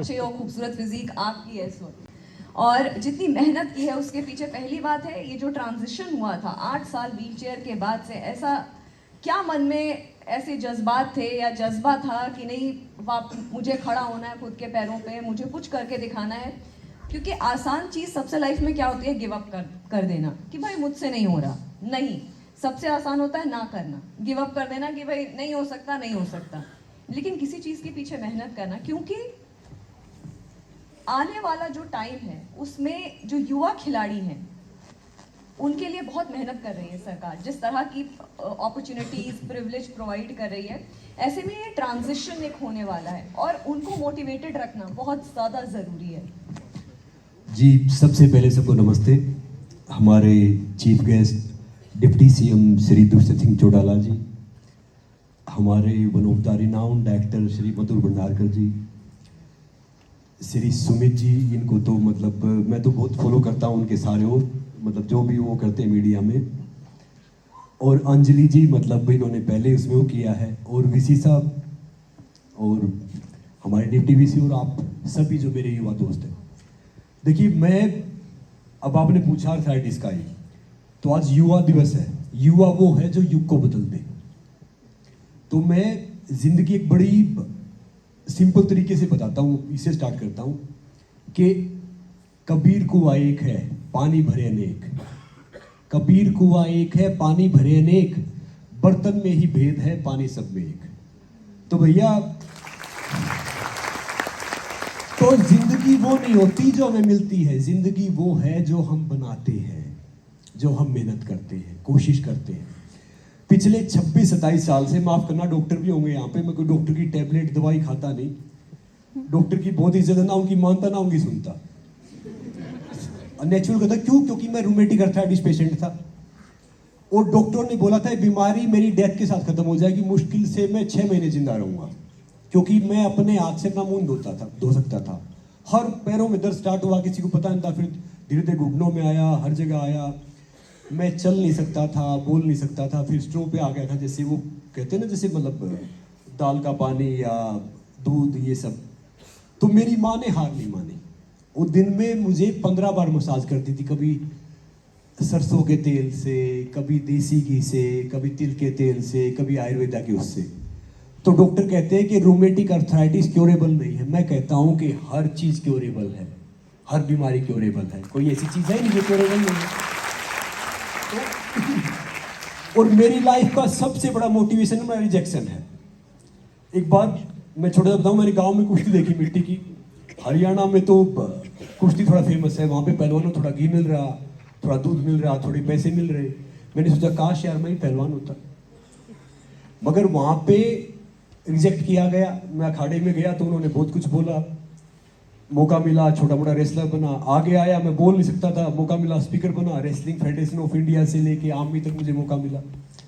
अच्छी और खूबसूरत फिजिक आपकी है इस वक्त, और जितनी मेहनत की है उसके पीछे पहली बात है ये जो ट्रांजिशन हुआ था 8 साल व्हीलचेयर के बाद से, ऐसा क्या मन में ऐसे जज्बात थे या जज्बा था कि नहीं मुझे खड़ा होना है खुद के पैरों पे, मुझे कुछ करके दिखाना है? क्योंकि आसान चीज़ सबसे लाइफ में क्या होती है, गिव अप कर देना कि भाई मुझसे नहीं हो रहा। नहीं, सबसे आसान होता है ना करना, गिव अप कर देना कि भाई नहीं हो सकता, नहीं हो सकता। लेकिन किसी चीज़ के पीछे मेहनत करना, क्योंकि आने वाला जो टाइम है उसमें जो युवा खिलाड़ी हैं उनके लिए बहुत मेहनत कर रही है सरकार, जिस तरह की अपॉर्चुनिटीज प्रिविलेज प्रोवाइड कर रही है, ऐसे में ये ट्रांजिशन एक होने वाला है और उनको मोटिवेटेड रखना बहुत ज़्यादा ज़रूरी है। जी, सबसे पहले सबको नमस्ते। हमारे chief guest deputy CM Shri Dushyant Singh Chautala ji, हमारे one of the renowned actor Shri Madhur Bhandarkar ji, Shri Sumit ji, इनको तो मतलब मैं तो बहुत फॉलो करता हूँ उनके सारे वो मतलब जो भी वो करते हैं मीडिया में, और अंजलि जी मतलब इन्होंने पहले उसमें वो किया है, और वीसी साहब और हमारे डिप्टी वीसी और आप सभी जो मेरे युवा दोस्त हैं। देखिए, मैं अब आपने पूछा आर्थराइटिस का ही, तो आज युवा दिवस है। युवा वो है जो युग को बदल दे। तो मैं जिंदगी एक बड़ी सिंपल तरीके से बताता हूँ, इसे स्टार्ट करता हूँ कि कबीर कुआं एक है पानी भरे अनेक, कबीर कुआं एक है पानी भरे अनेक, बर्तन में ही भेद है पानी सब में एक। तो भैया, तो जिंदगी वो नहीं होती जो हमें मिलती है, जिंदगी वो है जो हम बनाते हैं, जो हम मेहनत करते हैं, कोशिश करते हैं। पिछले 26-27 साल से, माफ करना डॉक्टर भी होंगे यहाँ पे, मैं कोई डॉक्टर की टेबलेट दवाई खाता नहीं, डॉक्टर की बहुत इज्जत है, ना उनकी मानता ना उनकी सुनता। नेचुरल कहता क्यों, क्योंकि मैं रूमेटिक अर्थराइटिस पेशेंट था और डॉक्टर ने बोला था बीमारी मेरी डेथ के साथ खत्म हो जाएगी, मुश्किल से मैं 6 महीने जिंदा रहूंगा, क्योंकि मैं अपने हाथ से अपना मुंह धो सकता था। हर पैरों में दर्द स्टार्ट हुआ, किसी को पता नहीं था, फिर धीरे धीरे घुटनों में आया, हर जगह आया, मैं चल नहीं सकता था, बोल नहीं सकता था, फिर स्ट्रो पे आ गया था, जैसे वो कहते हैं ना, जैसे मतलब दाल का पानी या दूध ये सब। तो मेरी माँ ने हार नहीं मानी, वो दिन में मुझे 15 बार मसाज करती थी, कभी सरसों के तेल से, कभी देसी घी से, कभी तिल के तेल से, कभी आयुर्वेदा के उससे। तो डॉक्टर कहते हैं कि रूमेटिक अर्थराइटिस क्योरेबल नहीं है, मैं कहता हूं कि हर चीज क्योरेबल है, हर बीमारी क्योरेबल है, कोई ऐसी चीज है नहीं जो क्योरेबल नहीं है। और मेरी लाइफ का सबसे बड़ा मोटिवेशन मेरा रिजेक्शन है। एक बार मैं छोटा सा बताऊं, मैंने गांव में कुश्ती देखी मिट्टी की, हरियाणा में तो कुश्ती थोड़ा फेमस है, वहां पे पहलवानों थोड़ा घी मिल रहा, थोड़ा दूध मिल रहा, थोड़े पैसे मिल रहे। मैंने सोचा काश यार मैं ही पहलवान होता, मगर वहां पे रिजेक्ट किया गया। मैं अखाड़े में गया तो उन्होंने बहुत कुछ बोला, मौका मिला, छोटा मोटा रेसलर बना, आगे आया, मैं बोल नहीं सकता था, मौका मिला स्पीकर बना, रेसलिंग फेडरेशन ऑफ इंडिया से लेके आर्मी तक मुझे मौका मिला।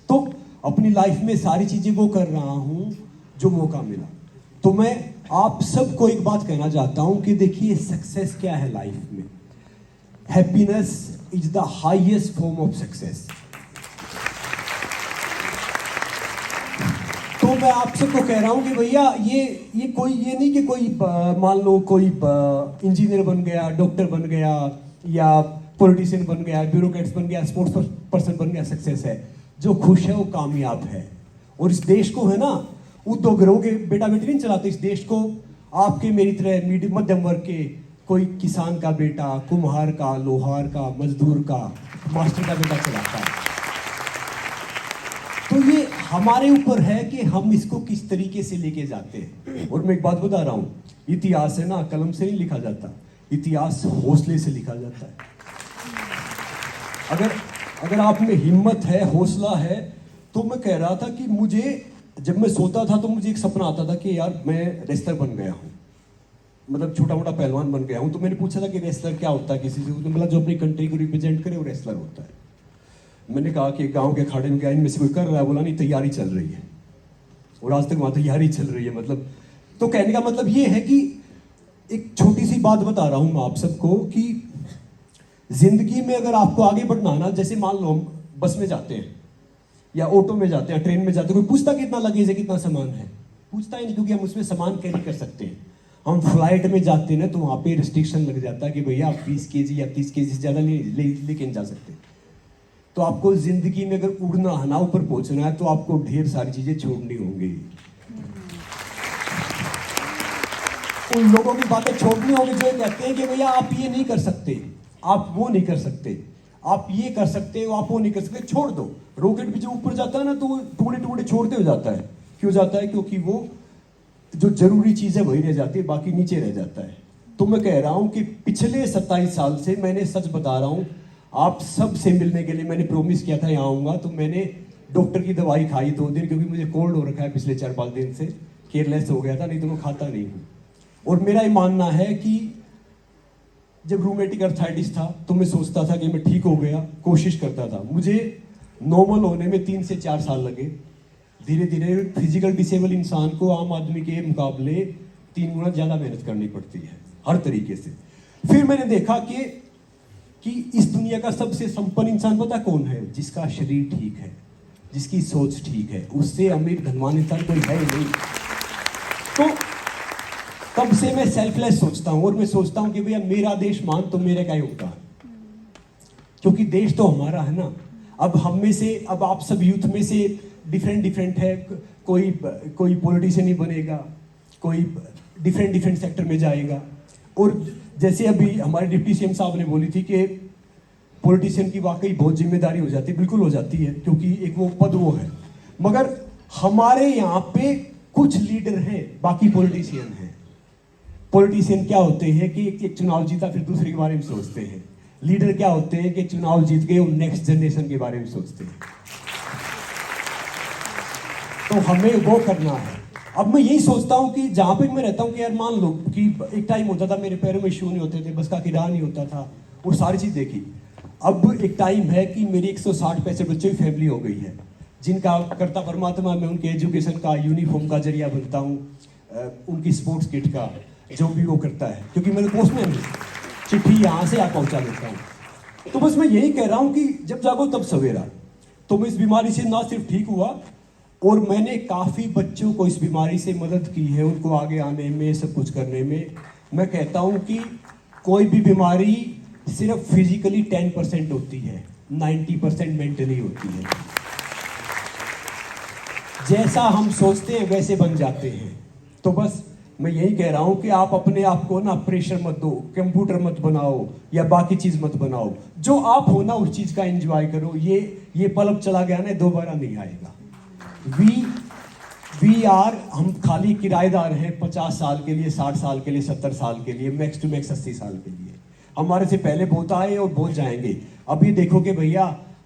तो अपनी लाइफ में सारी चीजें वो कर रहा हूं जो मौका मिला। तो मैं आप सबको एक बात कहना चाहता हूं कि देखिए, सक्सेस क्या है लाइफ में, happiness is the highest form of success. तो मैं आप सबको कह रहा हूं कि भैया ये कोई ये नहीं कि कोई मान लो कोई इंजीनियर बन गया, डॉक्टर बन गया, या पॉलिटिशियन बन गया, ब्यूरोक्रेट्स बन गया, स्पोर्ट्स पर्सन बन गया सक्सेस है। जो खुश है वो कामयाब है। और इस देश को है ना, उद्योग घरों के बेटा बेटी नहीं चलाते इस देश को, आपके मेरी तरह मध्यम वर्ग के, कोई किसान का बेटा, कुम्हार का, लोहार का, मजदूर का, मास्टर का बेटा चलाता है। तो ये हमारे ऊपर है कि हम इसको किस तरीके से लेके जाते हैं। और मैं एक बात बता रहा हूं, इतिहास है ना कलम से नहीं लिखा जाता, इतिहास हौसले से लिखा जाता है। अगर आप में हिम्मत है, हौसला है, तो मैं कह रहा था कि मुझे जब मैं सोता था तो मुझे एक सपना आता था कि यार मैं रेसलर बन गया हूं, मतलब छोटा मोटा पहलवान बन गया हूं। तो मैंने पूछा था कि रेसलर क्या होता है, किसी से तो मतलब जो अपनी कंट्री को रिप्रेजेंट करे वो रेसलर होता है। मैंने कहा कि गांव के अखाड़े में गया, इनमें से कोई कर रहा है, बोला नहीं तैयारी चल रही है, और आज तक वहां तैयारी चल रही है। मतलब तो कहने का मतलब ये है कि एक छोटी सी बात बता रहा हूं मैं आप सबको कि जिंदगी में अगर आपको आगे बढ़ना ना, जैसे मान लो हम बस में जाते हैं या ऑटो में जाते हैं, ट्रेन में जाते हैं, कोई पूछता कितना लगेज है, कितना सामान है? पूछता ही नहीं, क्योंकि हम उसमें सामान कैरी कर सकते हैं। हम फ्लाइट में जाते हैं ना तो वहाँ पे रिस्ट्रिक्शन लग जाता है कि भैया आप 20 केजी या 30 केजी से ज़्यादा लेके नहीं जा सकते। तो आपको ज़िंदगी में अगर उड़ना है ना, ऊपर पहुँचना है, तो आपको ढेर सारी चीज़ें छोड़नी होंगी। उन लोगों की बातें छोड़नी होगी जो कहते हैं कि भैया आप ये नहीं कर सकते, आप वो नहीं कर सकते, आप ये कर सकते हो, आप वो नहीं कर सकते, छोड़ दो। रॉकेट भी जब ऊपर जाता है ना तो टुकड़े टुकड़े छोड़ते हो जाता है। क्यों जाता है? क्योंकि वो जो जरूरी चीजें वही रह जाती है, बाकी नीचे रह जाता है। तो मैं कह रहा हूं कि पिछले 27 साल से मैंने, सच बता रहा हूं, आप सब से मिलने के लिए मैंने प्रॉमिस किया था यहाँ आऊंगा, तो मैंने डॉक्टर की दवाई खाई 2 दिन, क्योंकि मुझे कोल्ड हो रखा है पिछले 4-5 दिन से, केयरलेस हो गया था, नहीं तो मैं खाता नहीं हूँ। और मेरा ये मानना है कि जब रूमेटिक अर्थराइटिस था तो मैं सोचता था कि मैं ठीक हो गया, कोशिश करता था। मुझे नॉर्मल होने में 3 से 4 साल लगे। धीरे धीरे फिजिकल डिसेबल इंसान को आम आदमी के मुकाबले 3 गुना ज़्यादा मेहनत करनी पड़ती है हर तरीके से। फिर मैंने देखा कि इस दुनिया का सबसे संपन्न इंसान पता कौन है? जिसका शरीर ठीक है, जिसकी सोच ठीक है। उससे अमीर धनवान इंसान कोई है ही नहीं। तो तब से मैं सेल्फलेस सोचता हूँ, और मैं सोचता हूँ कि भैया मेरा देश मान तो मेरे का ही होता है, क्योंकि देश तो हमारा है ना। अब हम में से, अब आप सब यूथ में से डिफरेंट है, कोई पॉलिटिशियन ही बनेगा, कोई डिफरेंट सेक्टर में जाएगा। और जैसे अभी हमारे डिप्टी सीएम साहब ने बोली थी कि पॉलिटिशियन की वाकई बहुत जिम्मेदारी हो जाती है, बिल्कुल हो जाती है, क्योंकि एक वो पद वो है। मगर हमारे यहाँ पे कुछ लीडर हैं, बाकी पॉलिटिशियन हैं। पॉलिटिशियन क्या होते हैं कि एक चुनाव जीता फिर दूसरे के बारे में सोचते हैं। लीडर क्या होते हैं कि चुनाव जीत गए और नेक्स्ट जनरेशन के बारे में सोचते हैं। तो हमें वो करना है। अब मैं यही सोचता हूँ कि जहाँ पे मैं रहता हूँ कि यार मान लो कि एक टाइम होता था मेरे पैरों में शू नहीं होते थे, बस का किराया नहीं होता था, वो सारी चीज़ देखी। अब एक टाइम है कि मेरी 160-65 बच्चों की फैमिली हो गई है, जिनका करता परमात्मा मैं उनके एजुकेशन का, यूनिफॉर्म का जरिया बनता हूँ, उनकी स्पोर्ट्स किट का, जो भी वो करता है, क्योंकि मैं पोस्टमैन हूँ, चिट्ठी यहाँ से आप पहुँचा देता हूँ। तो बस मैं यही कह रहा हूँ कि जब जागो तब सवेरा। तो मैं इस बीमारी से ना सिर्फ ठीक हुआ, और मैंने काफ़ी बच्चों को इस बीमारी से मदद की है, उनको आगे आने में, सब कुछ करने में। मैं कहता हूँ कि कोई भी बीमारी सिर्फ फिजिकली 10% होती है, 90% मेंटली होती है। जैसा हम सोचते हैं वैसे बन जाते हैं। तो बस मैं यही कह रहा हूँ कि आप अपने आप को ना प्रेशर मत दो, कंप्यूटर मत बनाओ या बाकी चीज़ मत बनाओ। जो आप हो ना उस चीज़ का एंजॉय करो। ये पल अब चला गया ना, दोबारा नहीं आएगा। हम खाली किराएदार हैं 50 साल के लिए, 60 साल के लिए, 70 साल के लिए, मैक्स टू मैक्स 80 साल के लिए। हमारे से पहले बहुत आए और बहुत जाएंगे। अब ये देखो कि भैया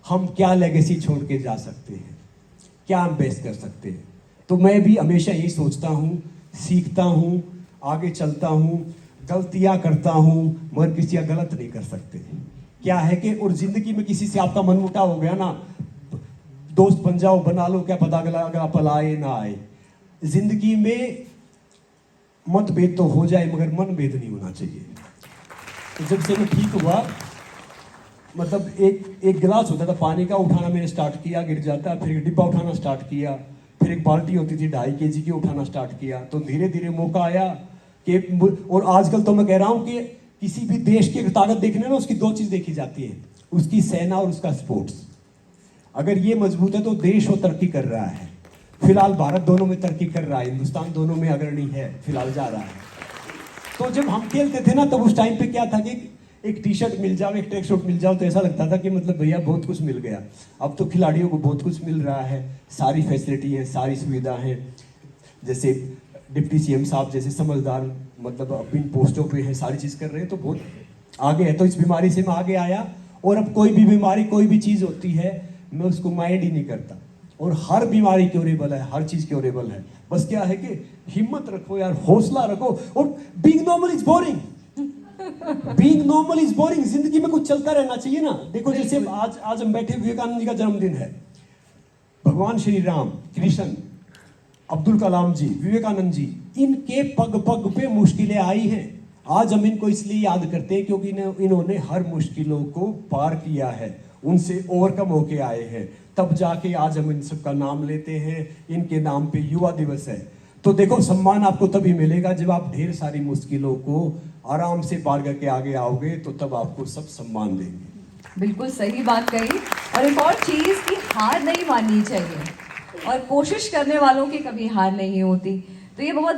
हम क्या लेगेसी छोड़ के जा सकते हैं, क्या हम बेस्ट कर सकते हैं। तो मैं भी हमेशा यही सोचता हूँ, सीखता हूँ, आगे चलता हूँ, गलतियाँ करता हूँ, मगर किसी का गलत नहीं कर सकते। क्या है कि और जिंदगी में किसी से आपका मनमुटाव हो गया ना, दोस्त बन जाओ, बना लो, क्या पता अगला पल आए ना आए। जिंदगी में मतभेद तो हो जाए मगर मनभेद नहीं होना चाहिए। तो जब से मैं ठीक हुआ, मतलब एक गिलास होता था पानी का, उठाना मैंने स्टार्ट किया, गिर जाता, फिर एक डिब्बा उठाना स्टार्ट किया, फिर एक बाल्टी होती थी 2.5 kg की, उठाना स्टार्ट किया। तो धीरे धीरे मौका आया कि, और आजकल तो मैं कह रहा हूँ कि किसी भी देश की ताकत देखने ना, उसकी 2 चीज़ देखी जाती है, उसकी सेना और उसका स्पोर्ट्स। अगर ये मजबूत है तो देश वो तरक्की कर रहा है। फिलहाल भारत दोनों में तरक्की कर रहा है, हिंदुस्तान दोनों में अग्रणी है, फिलहाल जा रहा है। तो जब हम खेलते थे ना, तब उस टाइम पे क्या था कि एक टी शर्ट मिल जाओ, एक ट्रैक सूट मिल जाओ, तो ऐसा लगता था कि मतलब भैया बहुत कुछ मिल गया। अब तो खिलाड़ियों को बहुत कुछ मिल रहा है, सारी फैसिलिटी है, सारी सुविधा है। जैसे डिप्टी सीएम साहब जैसे समझदार, मतलब अब इन पोस्टों पे है, सारी चीज़ कर रहे हैं, तो बहुत आगे है। तो इस बीमारी से मैं आगे आया, और अब कोई भी बीमारी, कोई भी चीज़ होती है, मैं उसको माइंड ही नहीं करता। और हर बीमारी क्योरेबल है, हर चीज़ क्योरेबल है। बस क्या है कि हिम्मत रखो यार, हौसला रखो। और being normal is boring, being normal is boring. जिंदगी में कुछ चलता रहना चाहिए ना। देखो जैसे आज हम बैठे, विवेकानंद जी का जन्मदिन है, भगवान श्री राम, कृष्ण, अब्दुल कलाम जी, विवेकानंद जी, इनके पग पग पे मुश्किलें आई हैं। आज हम इनको इसलिए याद करते हैं क्योंकि इन्होंने हर मुश्किलों को पार किया है, उनसे ओवरकम होके आए हैं, तब जाके आज हम इन सबका नाम लेते हैं। इनके नाम पे युवा दिवस है। तो देखो सम्मान आपको तभी मिलेगा जब आप ढेर सारी मुश्किलों को आराम से पार करके आगे आओगे, तो तब आपको सब सम्मान देंगे। बिल्कुल सही बात कही। और एक और चीज कि हार नहीं माननी चाहिए, और कोशिश करने वालों की कभी हार नहीं होती। तो ये बहुत